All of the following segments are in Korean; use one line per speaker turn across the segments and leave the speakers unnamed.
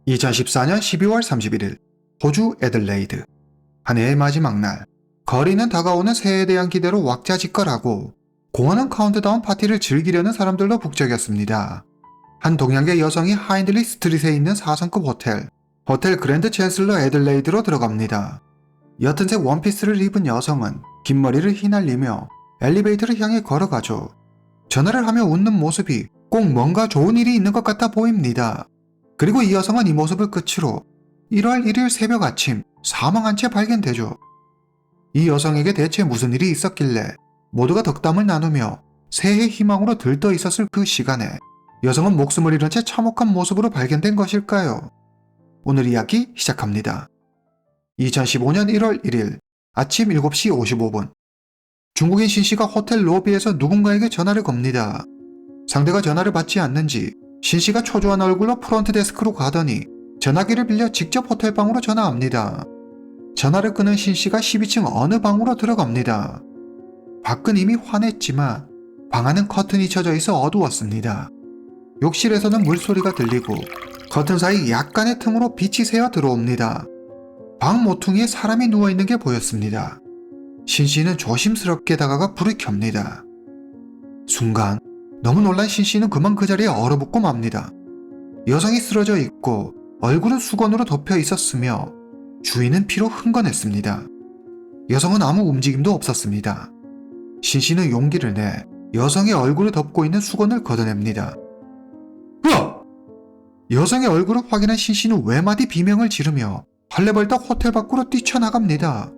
2014년 12월 31일 호주 애들레이드. 한 해의 마지막 날, 거리는 다가오는 새해에 대한 기대로 왁자지껄하고 공원은 카운트다운 파티를 즐기려는 사람들로 북적였습니다. 한 동양계 여성이 하인들리 스트릿에 있는 4성급 호텔 그랜드 챈슬러 애들레이드로 들어갑니다. 옅은색 원피스를 입은 여성은 긴 머리를 휘날리며 엘리베이터를 향해 걸어가죠. 전화를 하며 웃는 모습이 꼭 뭔가 좋은 일이 있는 것 같아 보입니다. 그리고 이 여성은 이 모습을 끝으로 1월 1일 새벽 아침 사망한 채 발견되죠. 이 여성에게 대체 무슨 일이 있었길래 모두가 덕담을 나누며 새해 희망으로 들떠 있었을 그 시간에 여성은 목숨을 잃은 채 참혹한 모습으로 발견된 것일까요? 오늘 이야기 시작합니다. 2015년 1월 1일 아침 7시 55분 중국인 신씨가 호텔 로비에서 누군가에게 전화를 겁니다. 상대가 전화를 받지 않는지 신씨가 초조한 얼굴로 프론트 데스크로 가더니 전화기를 빌려 직접 호텔방으로 전화합니다. 전화를 끊은 신씨가 12층 어느 방으로 들어갑니다. 밖은 이미 환했지만 방 안은 커튼이 쳐져 있어 어두웠습니다. 욕실에서는 물소리가 들리고 커튼 사이 약간의 틈으로 빛이 새어 들어옵니다. 방 모퉁이에 사람이 누워있는 게 보였습니다. 신씨는 조심스럽게 다가가 불을 켭니다. 순간 너무 놀란 신씨는 그만 그 자리에 얼어붙고 맙니다. 여성이 쓰러져 있고 얼굴은 수건으로 덮여 있었으며 주위는 피로 흥건했습니다. 여성은 아무 움직임도 없었습니다. 신씨는 용기를 내 여성의 얼굴을 덮고 있는 수건을 걷어냅니다. 으악! 여성의 얼굴을 확인한 신씨는 외마디 비명을 지르며 헐레벌떡 호텔 밖으로 뛰쳐나갑니다.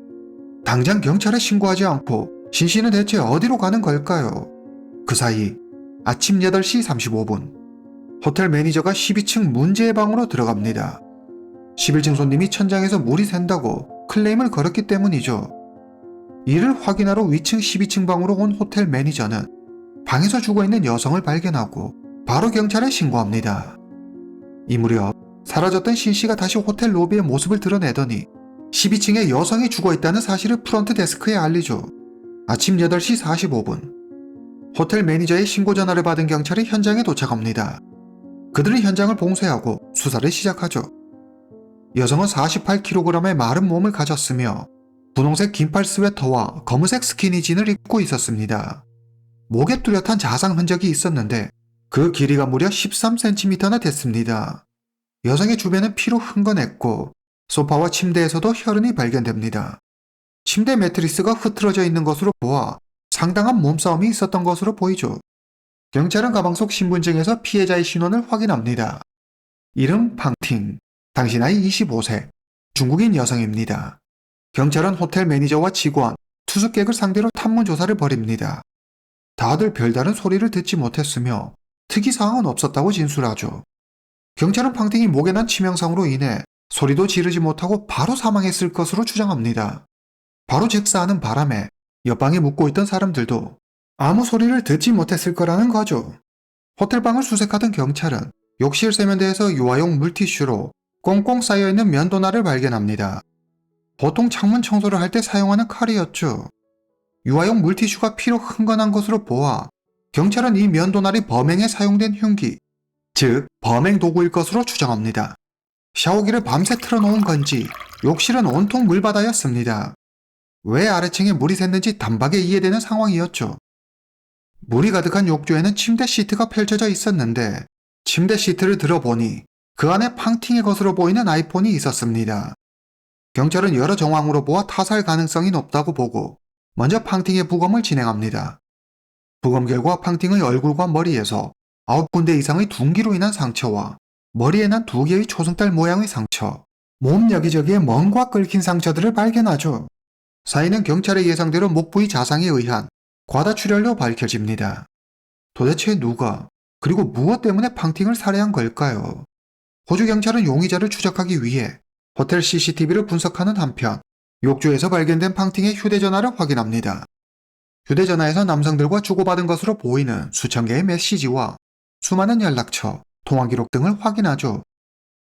당장 경찰에 신고하지 않고 신씨는 대체 어디로 가는 걸까요? 그 사이 아침 8시 35분 호텔 매니저가 12층 문제의 방으로 들어갑니다. 11층 손님이 천장에서 물이 샌다고 클레임을 걸었기 때문이죠. 이를 확인하러 위층 12층 방으로 온 호텔 매니저는 방에서 죽어있는 여성을 발견하고 바로 경찰에 신고합니다. 이 무렵 사라졌던 신씨가 다시 호텔 로비의 모습을 드러내더니 12층에 여성이 죽어있다는 사실을 프런트 데스크에 알리죠. 아침 8시 45분 호텔 매니저의 신고 전화를 받은 경찰이 현장에 도착합니다. 그들은 현장을 봉쇄하고 수사를 시작하죠. 여성은 48kg의 마른 몸을 가졌으며 분홍색 긴팔 스웨터와 검은색 스키니진을 입고 있었습니다. 목에 뚜렷한 자상 흔적이 있었는데 그 길이가 무려 13cm나 됐습니다. 여성의 주변은 피로 흥건했고 소파와 침대에서도 혈흔이 발견됩니다. 침대 매트리스가 흐트러져 있는 것으로 보아 상당한 몸싸움이 있었던 것으로 보이죠. 경찰은 가방 속 신분증에서 피해자의 신원을 확인합니다. 이름 팡팅, 당시 나이 25세, 중국인 여성입니다. 경찰은 호텔 매니저와 직원, 투숙객을 상대로 탐문조사를 벌입니다. 다들 별다른 소리를 듣지 못했으며 특이사항은 없었다고 진술하죠. 경찰은 팡팅이 목에 난 치명상으로 인해 소리도 지르지 못하고 바로 사망했을 것으로 주장합니다. 바로 즉사하는 바람에 옆방에 묵고 있던 사람들도 아무 소리를 듣지 못했을 거라는 거죠. 호텔방을 수색하던 경찰은 욕실 세면대에서 유아용 물티슈로 꽁꽁 쌓여있는 면도날을 발견합니다. 보통 창문 청소를 할 때 사용하는 칼이었죠. 유아용 물티슈가 피로 흥건한 것으로 보아 경찰은 이 면도날이 범행에 사용된 흉기, 즉 범행 도구일 것으로 추정합니다. 샤워기를 밤새 틀어놓은 건지 욕실은 온통 물바다였습니다. 왜 아래층에 물이 샜는지 단박에 이해되는 상황이었죠. 물이 가득한 욕조에는 침대 시트가 펼쳐져 있었는데 침대 시트를 들어보니 그 안에 팡팅의 것으로 보이는 아이폰이 있었습니다. 경찰은 여러 정황으로 보아 타살 가능성이 높다고 보고 먼저 팡팅의 부검을 진행합니다. 부검 결과 팡팅의 얼굴과 머리에서 9군데 이상의 둔기로 인한 상처와 머리에 난 2개의 초승달 모양의 상처, 몸 여기저기에 멍과 끓긴 상처들을 발견하죠. 사인은 경찰의 예상대로 목 부위 자상에 의한 과다출혈로 밝혀집니다. 도대체 누가 그리고 무엇 때문에 팡팅을 살해한 걸까요? 호주 경찰은 용의자를 추적하기 위해 호텔 CCTV를 분석하는 한편 욕조에서 발견된 팡팅의 휴대전화를 확인합니다. 휴대전화에서 남성들과 주고받은 것으로 보이는 수천 개의 메시지와 수많은 연락처, 통화기록 등을 확인하죠.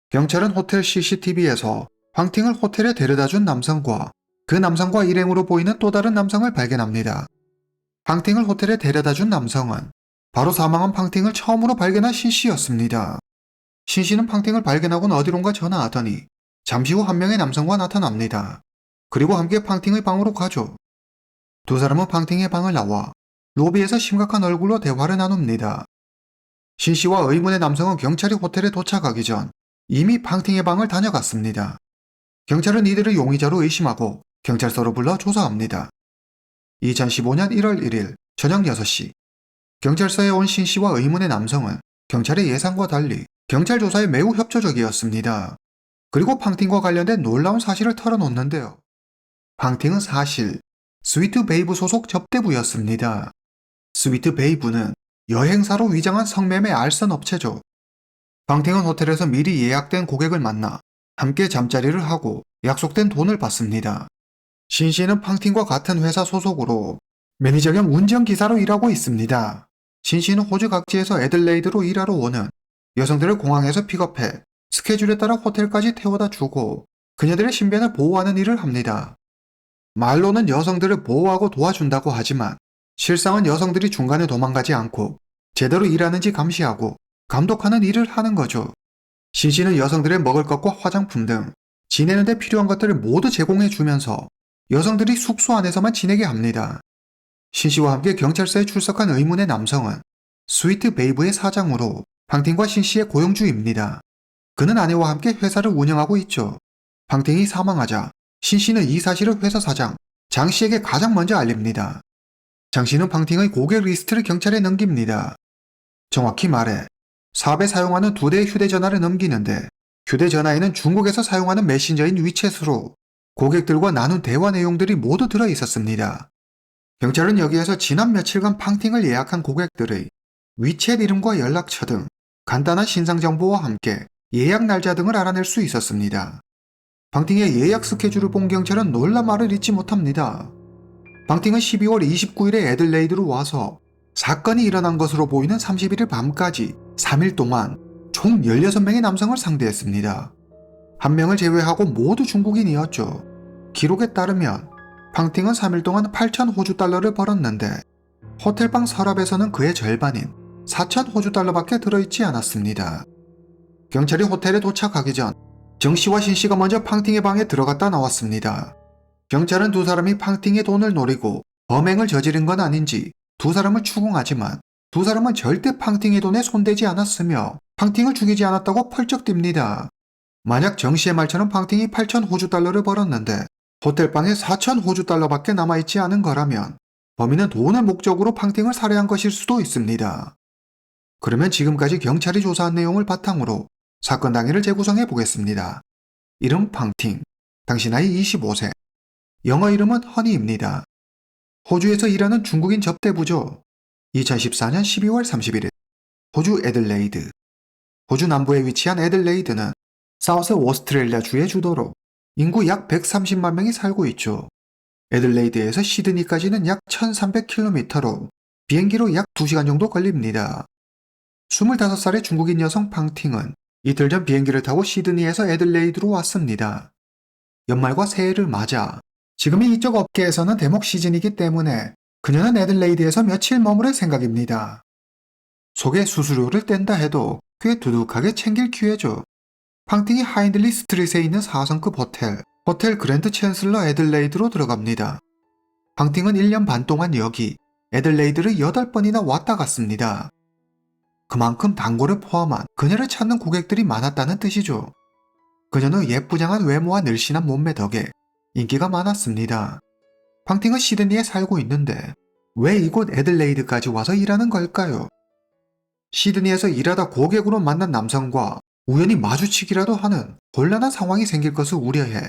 경찰은 호텔 CCTV에서 팡팅을 호텔에 데려다준 남성과 그 남성과 일행으로 보이는 또 다른 남성을 발견합니다. 팡팅을 호텔에 데려다준 남성은 바로 사망한 팡팅을 처음으로 발견한 신씨였습니다. 신 씨는 팡팅을 발견하고는 어디론가 전화하더니 잠시 후 한 명의 남성과 나타납니다. 그리고 함께 팡팅의 방으로 가죠. 두 사람은 팡팅의 방을 나와 로비에서 심각한 얼굴로 대화를 나눕니다. 신 씨와 의문의 남성은 경찰이 호텔에 도착하기 전 이미 팡팅의 방을 다녀갔습니다. 경찰은 이들을 용의자로 의심하고 경찰서로 불러 조사합니다. 2015년 1월 1일 저녁 6시 경찰서에 온 신 씨와 의문의 남성은 경찰의 예상과 달리 경찰 조사에 매우 협조적이었습니다. 그리고 팡팅과 관련된 놀라운 사실을 털어놓는데요. 팡팅은 사실 스위트 베이브 소속 접대부였습니다. 스위트 베이브는 여행사로 위장한 성매매 알선 업체죠. 팡팅은 호텔에서 미리 예약된 고객을 만나 함께 잠자리를 하고 약속된 돈을 받습니다. 신 씨는 팡팅과 같은 회사 소속으로 매니저 겸 운전기사로 일하고 있습니다. 신 씨는 호주 각지에서 애들레이드로 일하러 오는 여성들을 공항에서 픽업해 스케줄에 따라 호텔까지 태워다 주고 그녀들의 신변을 보호하는 일을 합니다. 말로는 여성들을 보호하고 도와준다고 하지만 실상은 여성들이 중간에 도망가지 않고 제대로 일하는지 감시하고 감독하는 일을 하는 거죠. 신 씨는 여성들의 먹을 것과 화장품 등 지내는 데 필요한 것들을 모두 제공해 주면서 여성들이 숙소 안에서만 지내게 합니다. 신 씨와 함께 경찰서에 출석한 의문의 남성은 스위트 베이브의 사장으로 팡팅과 신 씨의 고용주입니다. 그는 아내와 함께 회사를 운영하고 있죠. 팡팅이 사망하자 신 씨는 이 사실을 회사 사장 장 씨에게 가장 먼저 알립니다. 장 씨는 팡팅의 고객 리스트를 경찰에 넘깁니다. 정확히 말해 사업에 사용하는 2대의 휴대전화를 넘기는데 휴대전화에는 중국에서 사용하는 메신저인 위챗으로 고객들과 나눈 대화 내용들이 모두 들어 있었습니다. 경찰은 여기에서 지난 며칠간 팡팅을 예약한 고객들의 위챗 이름과 연락처 등 간단한 신상 정보와 함께 예약 날짜 등을 알아낼 수 있었습니다. 팡팅의 예약 스케줄을 본 경찰은 놀라 말을 잇지 못합니다. 팡팅은 12월 29일에 애들레이드로 와서 사건이 일어난 것으로 보이는 31일 밤까지 3일 동안 총 16명의 남성을 상대했습니다. 한 명을 제외하고 모두 중국인이었죠. 기록에 따르면 팡팅은 3일 동안 8,000 호주 달러를 벌었는데 호텔방 서랍에서는 그의 절반인 4,000 호주 달러밖에 들어있지 않았습니다. 경찰이 호텔에 도착하기 전 정 씨와 신 씨가 먼저 팡팅의 방에 들어갔다 나왔습니다. 경찰은 두 사람이 팡팅의 돈을 노리고 범행을 저지른 건 아닌지 두 사람을 추궁하지만 두 사람은 절대 팡팅의 돈에 손대지 않았으며 팡팅을 죽이지 않았다고 펄쩍 띱니다. 만약 정 씨의 말처럼 팡팅이 8,000 호주 달러를 벌었는데 호텔방에 4,000 호주 달러밖에 남아있지 않은 거라면 범인은 돈을 목적으로 팡팅을 살해한 것일 수도 있습니다. 그러면 지금까지 경찰이 조사한 내용을 바탕으로 사건 당일을 재구성해 보겠습니다. 이름 팡팅, 당시 나이 25세, 영어 이름은 허니입니다. 호주에서 일하는 중국인 접대부죠. 2014년 12월 31일 호주 애들레이드. 호주 남부에 위치한 애들레이드는 사우스 오스트레일리아 주의 주도로 인구 약 130만 명이 살고 있죠. 애들레이드에서 시드니까지는 약 1300km로 비행기로 약 2시간 정도 걸립니다. 25살의 중국인 여성 팡팅은 이틀 전 비행기를 타고 시드니에서 애들레이드로 왔습니다. 연말과 새해를 맞아 지금이 이쪽 업계에서는 대목 시즌이기 때문에 그녀는 애들레이드에서 며칠 머무를 생각입니다. 속에 수수료를 뗀다 해도 꽤 두둑하게 챙길 기회죠. 팡팅이 하인들리 스트릿에 있는 4성급 호텔 그랜드 챈슬러 애들레이드로 들어갑니다. 팡팅은 1년 반 동안 여기 애들레이드를 8번이나 왔다 갔습니다. 그만큼 단골을 포함한 그녀를 찾는 고객들이 많았다는 뜻이죠. 그녀는 예쁘장한 외모와 늘씬한 몸매 덕에 인기가 많았습니다. 팡팅은 시드니에 살고 있는데 왜 이곳 애들레이드까지 와서 일하는 걸까요? 시드니에서 일하다 고객으로 만난 남성과 우연히 마주치기라도 하는 곤란한 상황이 생길 것을 우려해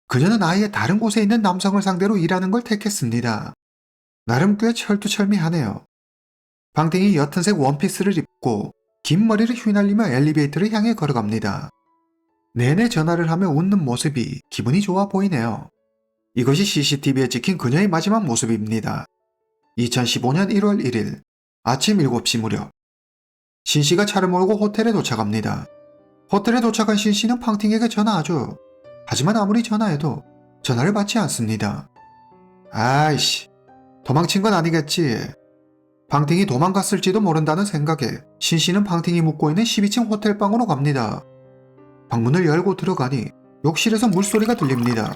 그녀는 아예 다른 곳에 있는 남성을 상대로 일하는 걸 택했습니다. 나름 꽤 철두철미하네요. 팡팅이 옅은색 원피스를 입고 긴 머리를 휘날리며 엘리베이터를 향해 걸어갑니다. 내내 전화를 하며 웃는 모습이 기분이 좋아 보이네요. 이것이 CCTV에 찍힌 그녀의 마지막 모습입니다. 2015년 1월 1일 아침 7시 무렵 신 씨가 차를 몰고 호텔에 도착합니다. 호텔에 도착한 신 씨는 팡팅에게 전화하죠. 하지만 아무리 전화해도 전화를 받지 않습니다. 아이씨, 도망친 건 아니겠지. 팡팅이 도망갔을지도 모른다는 생각에 신 씨는 팡팅이 묵고 있는 12층 호텔 방으로 갑니다. 방문을 열고 들어가니 욕실에서 물소리가 들립니다.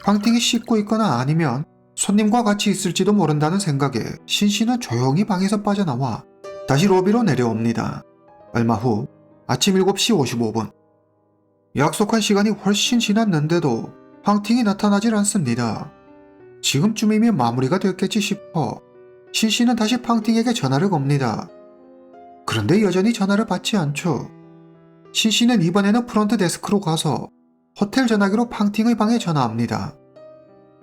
팡팅이 씻고 있거나 아니면 손님과 같이 있을지도 모른다는 생각에 신 씨는 조용히 방에서 빠져나와 다시 로비로 내려옵니다. 얼마 후 아침 7시 55분. 약속한 시간이 훨씬 지났는데도 팡팅이 나타나질 않습니다. 지금쯤이면 마무리가 됐겠지 싶어 신 씨는 다시 팡팅에게 전화를 겁니다. 그런데 여전히 전화를 받지 않죠. 신 씨는 이번에는 프론트 데스크로 가서 호텔 전화기로 팡팅의 방에 전화합니다.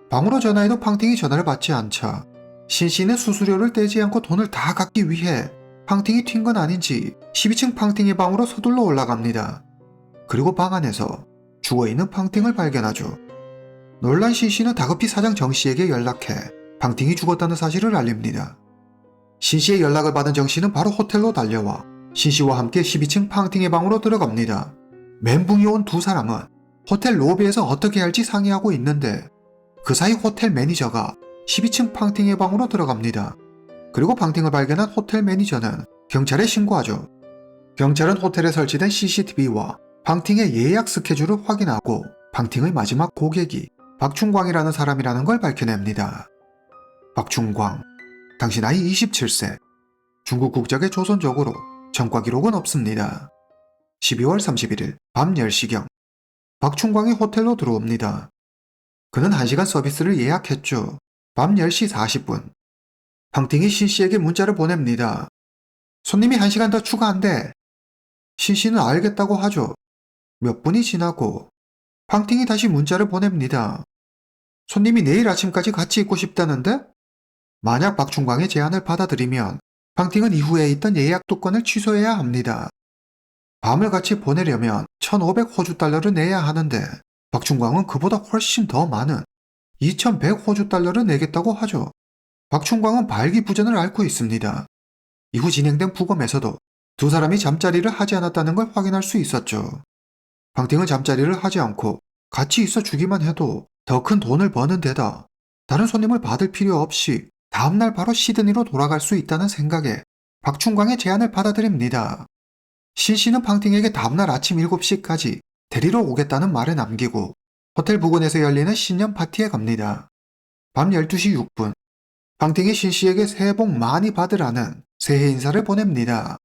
방으로 전화해도 팡팅이 전화를 받지 않자 신 씨는 수수료를 떼지 않고 돈을 다 갚기 위해 팡팅이 튄 건 아닌지 12층 팡팅의 방으로 서둘러 올라갑니다. 그리고 방 안에서 죽어있는 팡팅을 발견하죠. 놀란 신 씨는 다급히 사장 정 씨에게 연락해 팡팅이 죽었다는 사실을 알립니다. 신 씨의 연락을 받은 정 씨는 바로 호텔로 달려와 신 씨와 함께 12층 팡팅의 방으로 들어갑니다. 멘붕이 온 두 사람은 호텔 로비에서 어떻게 할지 상의하고 있는데 그 사이 호텔 매니저가 12층 팡팅의 방으로 들어갑니다. 그리고 팡팅을 발견한 호텔 매니저는 경찰에 신고하죠. 경찰은 호텔에 설치된 CCTV와 팡팅의 예약 스케줄을 확인하고 팡팅의 마지막 고객이 박충광이라는 사람이라는 걸 밝혀냅니다. 박충광, 당시 나이 27세, 중국 국적의 조선족으로 전과 기록은 없습니다. 12월 31일 밤 10시경 박충광이 호텔로 들어옵니다. 그는 1시간 서비스를 예약했죠. 밤 10시 40분 팡팅이 신 씨에게 문자를 보냅니다. 손님이 1시간 더 추가한대. 신 씨는 알겠다고 하죠. 몇 분이 지나고 팡팅이 다시 문자를 보냅니다. 손님이 내일 아침까지 같이 있고 싶다는데? 만약 박충광의 제안을 받아들이면 팡팅은 이후에 있던 예약 두 건을 취소해야 합니다. 밤을 같이 보내려면 1,500 호주 달러를 내야 하는데 박충광은 그보다 훨씬 더 많은 2,100 호주 달러를 내겠다고 하죠. 박충광은 발기부전을 앓고 있습니다. 이후 진행된 부검에서도 두 사람이 잠자리를 하지 않았다는 걸 확인할 수 있었죠. 팡팅은 잠자리를 하지 않고 같이 있어 주기만 해도 더 큰 돈을 버는 데다 다른 손님을 받을 필요 없이 다음날 바로 시드니로 돌아갈 수 있다는 생각에 박충광의 제안을 받아들입니다. 신 씨는 팡팅에게 다음날 아침 7시까지 데리러 오겠다는 말을 남기고 호텔 부근에서 열리는 신년 파티에 갑니다. 밤 12시 6분 팡팅이 신 씨에게 새해 복 많이 받으라는 새해 인사를 보냅니다.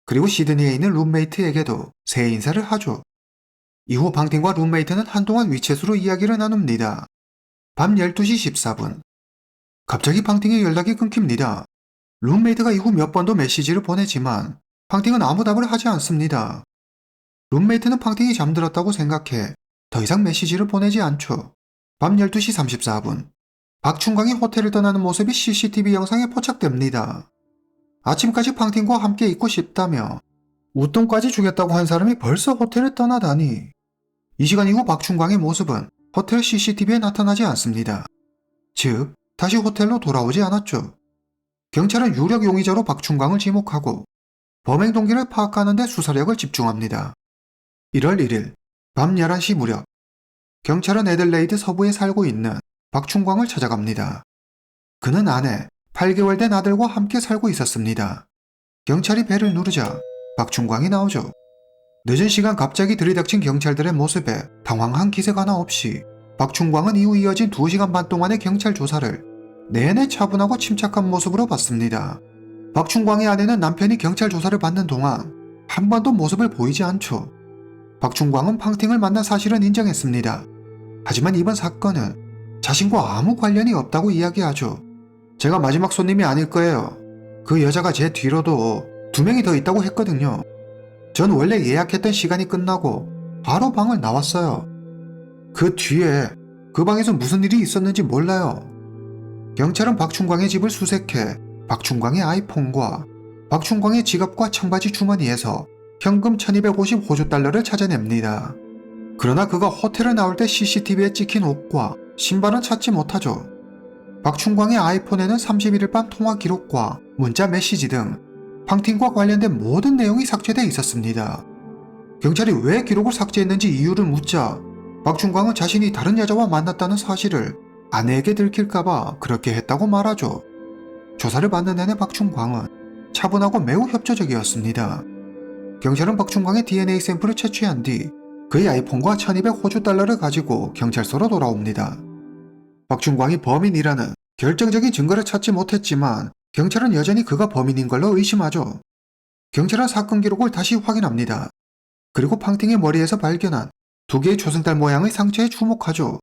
그리고 시드니에 있는 룸메이트에게도 새해 인사를 하죠. 이후 팡팅과 룸메이트는 한동안 위챗으로 이야기를 나눕니다. 밤 12시 14분 갑자기 팡팅의 연락이 끊깁니다. 룸메이트가 이후 몇 번도 메시지를 보내지만 팡팅은 아무 답을 하지 않습니다. 룸메이트는 팡팅이 잠들었다고 생각해 더 이상 메시지를 보내지 않죠. 밤 12시 34분 박충광이 호텔을 떠나는 모습이 CCTV 영상에 포착됩니다. 아침까지 팡팅과 함께 있고 싶다며 웃돈까지 주겠다고 한 사람이 벌써 호텔을 떠나다니. 이 시간 이후 박충광의 모습은 호텔 CCTV에 나타나지 않습니다. 즉, 다시 호텔로 돌아오지 않았죠. 경찰은 유력 용의자로 박충광을 지목하고 범행 동기를 파악하는 데 수사력을 집중합니다. 1월 1일 밤 11시 무렵 경찰은 애들레이드 서부에 살고 있는 박충광을 찾아갑니다. 그는 아내, 8개월 된 아들과 함께 살고 있었습니다. 경찰이 벨을 누르자 박충광이 나오죠. 늦은 시간 갑자기 들이닥친 경찰들의 모습에 당황한 기색 하나 없이 박충광은 이후 이어진 2시간 반 동안의 경찰 조사를 내내 차분하고 침착한 모습으로 봤습니다. 박충광의 아내는 남편이 경찰 조사를 받는 동안 한 번도 모습을 보이지 않죠. 박충광은 팡팅을 만난 사실은 인정했습니다. 하지만 이번 사건은 자신과 아무 관련이 없다고 이야기하죠. 제가 마지막 손님이 아닐 거예요. 그 여자가 제 뒤로도 2명이 더 있다고 했거든요. 전 원래 예약했던 시간이 끝나고 바로 방을 나왔어요. 그 뒤에 그 방에서 무슨 일이 있었는지 몰라요. 경찰은 박충광의 집을 수색해 박충광의 아이폰과 박충광의 지갑과 청바지 주머니에서 현금 1250 호주 달러를 찾아냅니다. 그러나 그가 호텔을 나올 때 CCTV에 찍힌 옷과 신발은 찾지 못하죠. 박충광의 아이폰에는 31일 밤 통화 기록과 문자 메시지 등 팡팅과 관련된 모든 내용이 삭제되어 있었습니다. 경찰이 왜 기록을 삭제했는지 이유를 묻자 박충광은 자신이 다른 여자와 만났다는 사실을 아내에게 들킬까봐 그렇게 했다고 말하죠. 조사를 받는 내내 박충광은 차분하고 매우 협조적이었습니다. 경찰은 박충광의 DNA 샘플을 채취한 뒤 그의 아이폰과 1200 호주 달러를 가지고 경찰서로 돌아옵니다. 박충광이 범인이라는 결정적인 증거를 찾지 못했지만 경찰은 여전히 그가 범인인 걸로 의심하죠. 경찰은 사건 기록을 다시 확인합니다. 그리고 팡팅의 머리에서 발견한 2개의 초승달 모양의 상처에 주목하죠.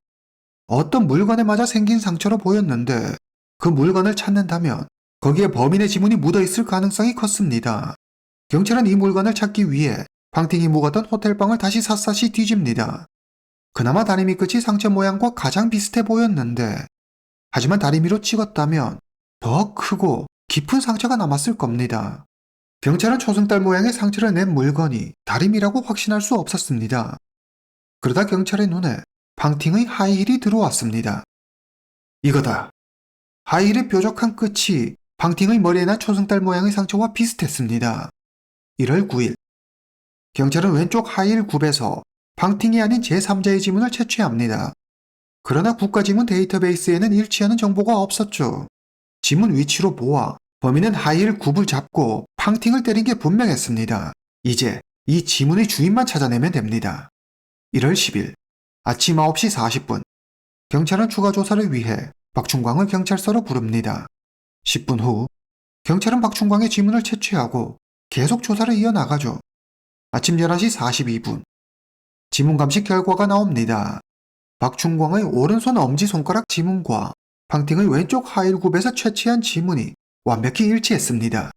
어떤 물건에 맞아 생긴 상처로 보였는데 그 물건을 찾는다면 거기에 범인의 지문이 묻어있을 가능성이 컸습니다. 경찰은 이 물건을 찾기 위해 팡팅이 묵었던 호텔방을 다시 샅샅이 뒤집니다. 그나마 다리미 끝이 상처 모양과 가장 비슷해 보였는데 하지만 다리미로 찍었다면 더 크고 깊은 상처가 남았을 겁니다. 경찰은 초승달 모양의 상처를 낸 물건이 다리미라고 확신할 수 없었습니다. 그러다 경찰의 눈에 팡팅의 하이힐이 들어왔습니다. 이거다. 하이힐의 뾰족한 끝이 팡팅의 머리에 난 초승달 모양의 상처와 비슷했습니다. 1월 9일 경찰은 왼쪽 하이힐 굽에서 팡팅이 아닌 제3자의 지문을 채취합니다. 그러나 국가지문 데이터베이스에는 일치하는 정보가 없었죠. 지문 위치로 보아 범인은 하이힐 굽을 잡고 팡팅을 때린 게 분명했습니다. 이제 이 지문의 주인만 찾아내면 됩니다. 1월 10일 아침 9시 40분 경찰은 추가 조사를 위해 박충광을 경찰서로 부릅니다. 10분 후 경찰은 박충광의 지문을 채취하고 계속 조사를 이어나가죠. 아침 11시 42분 지문 감식 결과가 나옵니다. 박충광의 오른손 엄지손가락 지문과 팡팅의 왼쪽 하이힐 굽에서 채취한 지문이 완벽히 일치했습니다.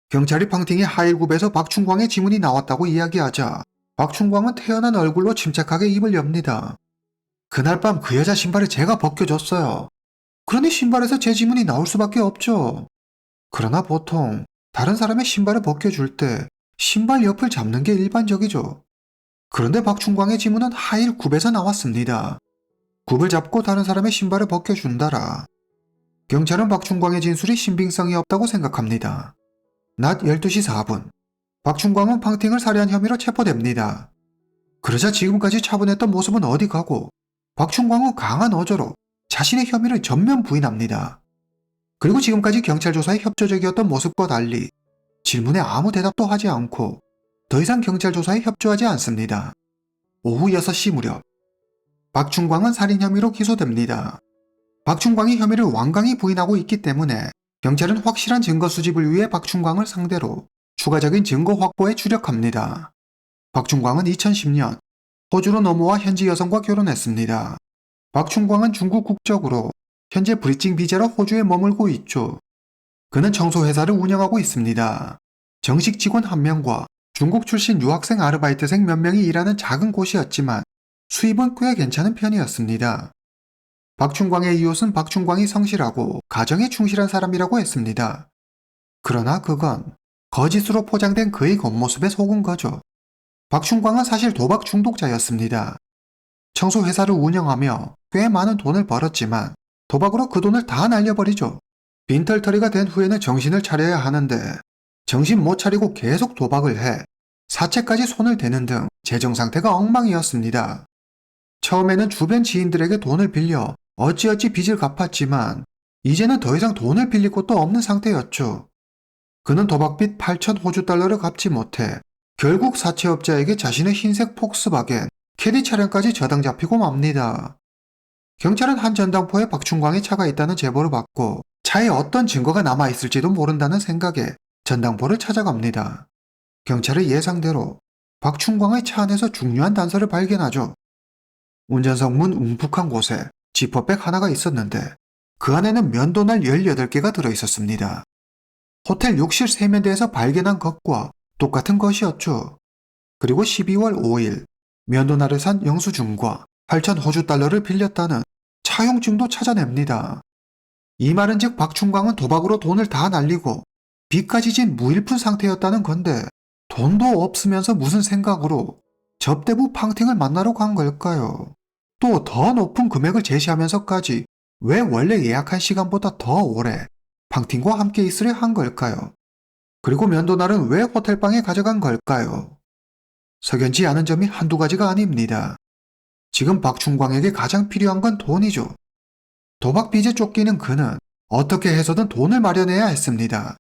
경찰이 팡팅의 하이힐 굽에서 박충광의 지문이 나왔다고 이야기하자 박충광은 태연한 얼굴로 침착하게 입을 엽니다. 그날 밤 그 여자 신발을 제가 벗겨줬어요. 그러니 신발에서 제 지문이 나올 수밖에 없죠. 그러나 보통 다른 사람의 신발을 벗겨줄 때 신발 옆을 잡는 게 일반적이죠. 그런데 박충광의 지문은 하이힐 굽에서 나왔습니다. 굽을 잡고 다른 사람의 신발을 벗겨준다라. 경찰은 박충광의 진술이 신빙성이 없다고 생각합니다. 낮 12시 4분 박충광은 팡팅을 살해한 혐의로 체포됩니다. 그러자 지금까지 차분했던 모습은 어디 가고 박충광은 강한 어조로 자신의 혐의를 전면 부인합니다. 그리고 지금까지 경찰 조사에 협조적이었던 모습과 달리 질문에 아무 대답도 하지 않고 더 이상 경찰 조사에 협조하지 않습니다. 오후 6시 무렵 박충광은 살인 혐의로 기소됩니다. 박충광이 혐의를 완강히 부인하고 있기 때문에 경찰은 확실한 증거 수집을 위해 박충광을 상대로 추가적인 증거 확보에 주력합니다. 박충광은 2010년 호주로 넘어와 현지 여성과 결혼했습니다. 박충광은 중국 국적으로 현재 브리징 비자로 호주에 머물고 있죠. 그는 청소회사를 운영하고 있습니다. 정식 직원 1명과 중국 출신 유학생 아르바이트생 몇 명이 일하는 작은 곳이었지만 수입은 꽤 괜찮은 편이었습니다. 박충광의 이웃은 박충광이 성실하고 가정에 충실한 사람이라고 했습니다. 그러나 그건 거짓으로 포장된 그의 겉모습에 속은 거죠. 박충광은 사실 도박 중독자였습니다. 청소회사를 운영하며 꽤 많은 돈을 벌었지만 도박으로 그 돈을 다 날려버리죠. 빈털터리가 된 후에는 정신을 차려야 하는데 정신 못 차리고 계속 도박을 해 사채까지 손을 대는 등 재정 상태가 엉망이었습니다. 처음에는 주변 지인들에게 돈을 빌려 어찌어찌 빚을 갚았지만 이제는 더 이상 돈을 빌릴 곳도 없는 상태였죠. 그는 도박빚 8천 호주 달러를 갚지 못해 결국 사채업자에게 자신의 흰색 폭스바겐 캐디 차량까지 저당 잡히고 맙니다. 경찰은 한 전당포에 박충광의 차가 있다는 제보를 받고 차에 어떤 증거가 남아있을지도 모른다는 생각에 전당포를 찾아갑니다. 경찰의 예상대로 박충광의 차 안에서 중요한 단서를 발견하죠. 운전석 문 움푹한 곳에 지퍼백 하나가 있었는데 그 안에는 면도날 18개가 들어있었습니다. 호텔 욕실 세면대에서 발견한 것과 똑같은 것이었죠. 그리고 12월 5일 면도날을 산 영수증과 8천 호주 달러를 빌렸다는 차용증도 찾아냅니다. 이 말은 즉 박충광은 도박으로 돈을 다 날리고 빚까지 진 무일푼 상태였다는 건데 돈도 없으면서 무슨 생각으로 접대부 팡팅을 만나러 간 걸까요? 또 더 높은 금액을 제시하면서까지 왜 원래 예약한 시간보다 더 오래 팡팅과 함께 있으려 한 걸까요? 그리고 면도날은 왜 호텔방에 가져간 걸까요? 석연치 않은 점이 한두 가지가 아닙니다. 지금 박충광에게 가장 필요한 건 돈이죠. 도박 빚에 쫓기는 그는 어떻게 해서든 돈을 마련해야 했습니다.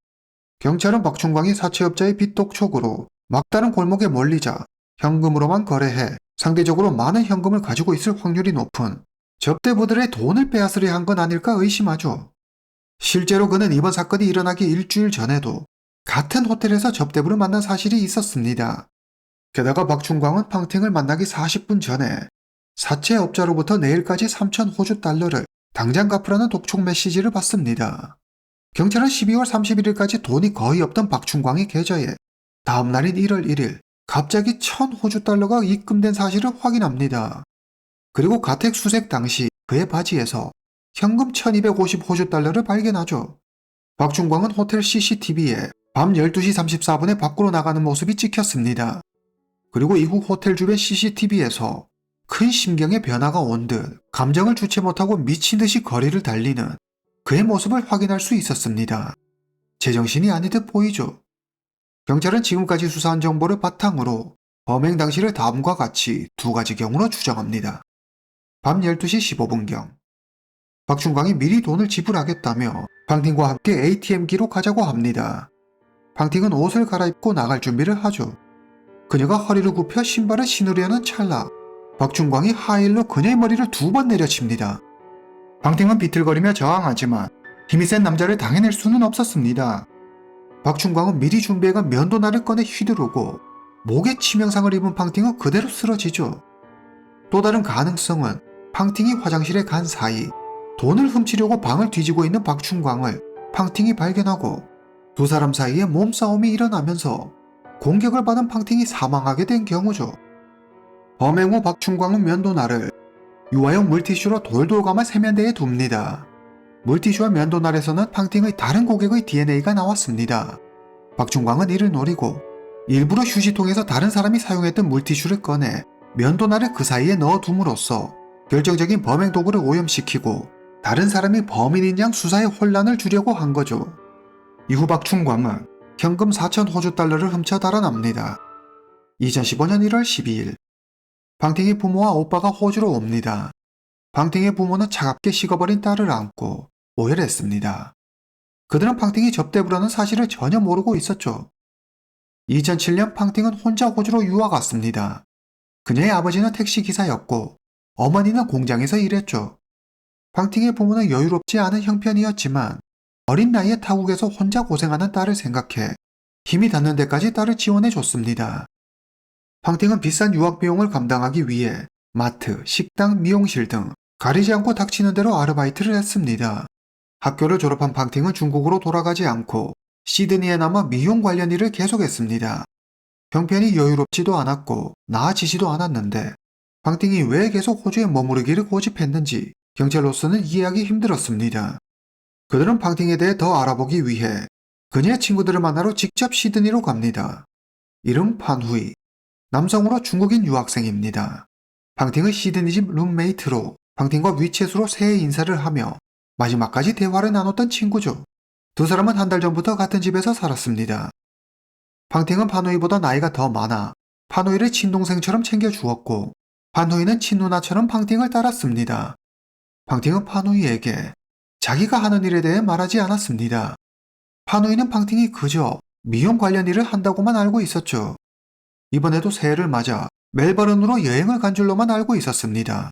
경찰은 박충광이 사채업자의 빚 독촉으로 막다른 골목에 몰리자 현금으로만 거래해 상대적으로 많은 현금을 가지고 있을 확률이 높은 접대부들의 돈을 빼앗으려 한 건 아닐까 의심하죠. 실제로 그는 이번 사건이 일어나기 일주일 전에도 같은 호텔에서 접대부를 만난 사실이 있었습니다. 게다가 박충광은 팡팅을 만나기 40분 전에 사채업자로부터 내일까지 3천 호주 달러를 당장 갚으라는 독촉 메시지를 받습니다. 경찰은 12월 31일까지 돈이 거의 없던 박충광의 계좌에 다음 날인 1월 1일 갑자기 1,000 호주 달러가 입금된 사실을 확인합니다. 그리고 가택 수색 당시 그의 바지에서 현금 1250 호주 달러를 발견하죠. 박충광은 호텔 CCTV에 밤 12시 34분에 밖으로 나가는 모습이 찍혔습니다. 그리고 이후 호텔 주변 CCTV에서 큰 심경의 변화가 온 듯 감정을 주체 못하고 미친 듯이 거리를 달리는 그의 모습을 확인할 수 있었습니다. 제정신이 아닌 듯 보이죠. 경찰은 지금까지 수사한 정보를 바탕으로 범행 당시를 다음과 같이 두 가지 경우로 추정합니다. 밤 12시 15분경 박충광이 미리 돈을 지불하겠다며 팡팅과 함께 ATM기로 가자고 합니다. 팡팅은 옷을 갈아입고 나갈 준비를 하죠. 그녀가 허리를 굽혀 신발을 신으려는 찰나 박충광이 하일로 그녀의 머리를 2번 내려칩니다. 팡팅은 비틀거리며 저항하지만 힘이 센 남자를 당해낼 수는 없었습니다. 박충광은 미리 준비해간 면도날을 꺼내 휘두르고 목에 치명상을 입은 팡팅은 그대로 쓰러지죠. 또 다른 가능성은 팡팅이 화장실에 간 사이 돈을 훔치려고 방을 뒤지고 있는 박충광을 팡팅이 발견하고 두 사람 사이에 몸싸움이 일어나면서 공격을 받은 팡팅이 사망하게 된 경우죠. 범행 후 박충광은 면도날을 유화용 물티슈로 돌돌 감아 세면대에 둡니다. 물티슈와 면도날에서는 팡팅의 다른 고객의 DNA가 나왔습니다. 박충광은 이를 노리고 일부러 휴지통에서 다른 사람이 사용했던 물티슈를 꺼내 면도날을 그 사이에 넣어둠으로써 결정적인 범행 도구를 오염시키고 다른 사람이 범인인 양 수사에 혼란을 주려고 한 거죠. 이후 박충광은 현금 4천 호주 달러를 훔쳐 달아납니다. 2015년 1월 12일 팡팅의 부모와 오빠가 호주로 옵니다. 팡팅의 부모는 차갑게 식어버린 딸을 안고 오열했습니다. 그들은 팡팅이 접대부라는 사실을 전혀 모르고 있었죠. 2007년 팡팅은 혼자 호주로 유학 왔습니다. 그녀의 아버지는 택시기사였고 어머니는 공장에서 일했죠. 팡팅의 부모는 여유롭지 않은 형편이었지만 어린 나이에 타국에서 혼자 고생하는 딸을 생각해 힘이 닿는 데까지 딸을 지원해 줬습니다. 팡팅은 비싼 유학 비용을 감당하기 위해 마트, 식당, 미용실 등 가리지 않고 닥치는 대로 아르바이트를 했습니다. 학교를 졸업한 팡팅은 중국으로 돌아가지 않고 시드니에 남아 미용 관련 일을 계속했습니다. 형편이 여유롭지도 않았고 나아지지도 않았는데 팡팅이 왜 계속 호주에 머무르기를 고집했는지 경찰로서는 이해하기 힘들었습니다. 그들은 팡팅에 대해 더 알아보기 위해 그녀의 친구들을 만나러 직접 시드니로 갑니다. 이름 판후이, 남성으로 중국인 유학생입니다. 팡팅의 시드니 집 룸메이트로 팡팅과 위챗으로 새해 인사를 하며 마지막까지 대화를 나눴던 친구죠. 두 사람은 한 달 전부터 같은 집에서 살았습니다. 팡팅은 판후이보다 나이가 더 많아 판후이를 친동생처럼 챙겨주었고 판후이는 친누나처럼 팡팅을 따랐습니다. 팡팅은 판후이에게 자기가 하는 일에 대해 말하지 않았습니다. 판후이는 팡팅이 그저 미용 관련 일을 한다고만 알고 있었죠. 이번에도 새해를 맞아 멜버른으로 여행을 간 줄로만 알고 있었습니다.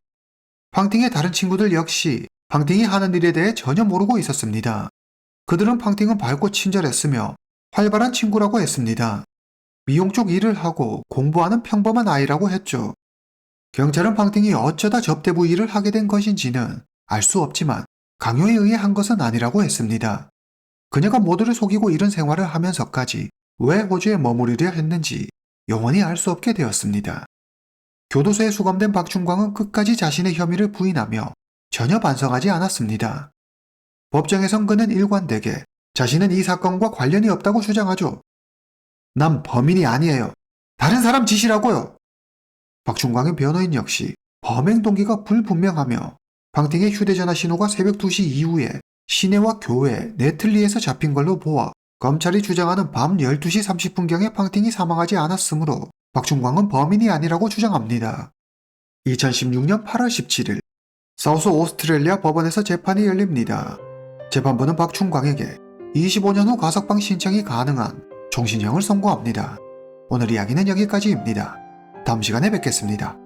팡팅의 다른 친구들 역시 팡팅이 하는 일에 대해 전혀 모르고 있었습니다. 그들은 팡팅은 밝고 친절했으며 활발한 친구라고 했습니다. 미용 쪽 일을 하고 공부하는 평범한 아이라고 했죠. 경찰은 팡팅이 어쩌다 접대부 일을 하게 된 것인지는 알 수 없지만 강요에 의해 한 것은 아니라고 했습니다. 그녀가 모두를 속이고 이런 생활을 하면서까지 왜 호주에 머무르려 했는지 영원히 알 수 없게 되었습니다. 교도소에 수감된 박충광은 끝까지 자신의 혐의를 부인하며 전혀 반성하지 않았습니다. 법정에선 그는 일관되게 자신은 이 사건과 관련이 없다고 주장하죠. 난 범인이 아니에요. 다른 사람 짓이라고요. 박충광의 변호인 역시 범행 동기가 불분명하며 팡팅의 휴대전화 신호가 새벽 2시 이후에 시내와 교외, 네틀리에서 잡힌 걸로 보아 검찰이 주장하는 밤 12시 30분경에 팡팅이 사망하지 않았으므로 박충광은 범인이 아니라고 주장합니다. 2016년 8월 17일 사우스 오스트레일리아 법원에서 재판이 열립니다. 재판부는 박충광에게 25년 후 가석방 신청이 가능한 종신형을 선고합니다. 오늘 이야기는 여기까지입니다. 다음 시간에 뵙겠습니다.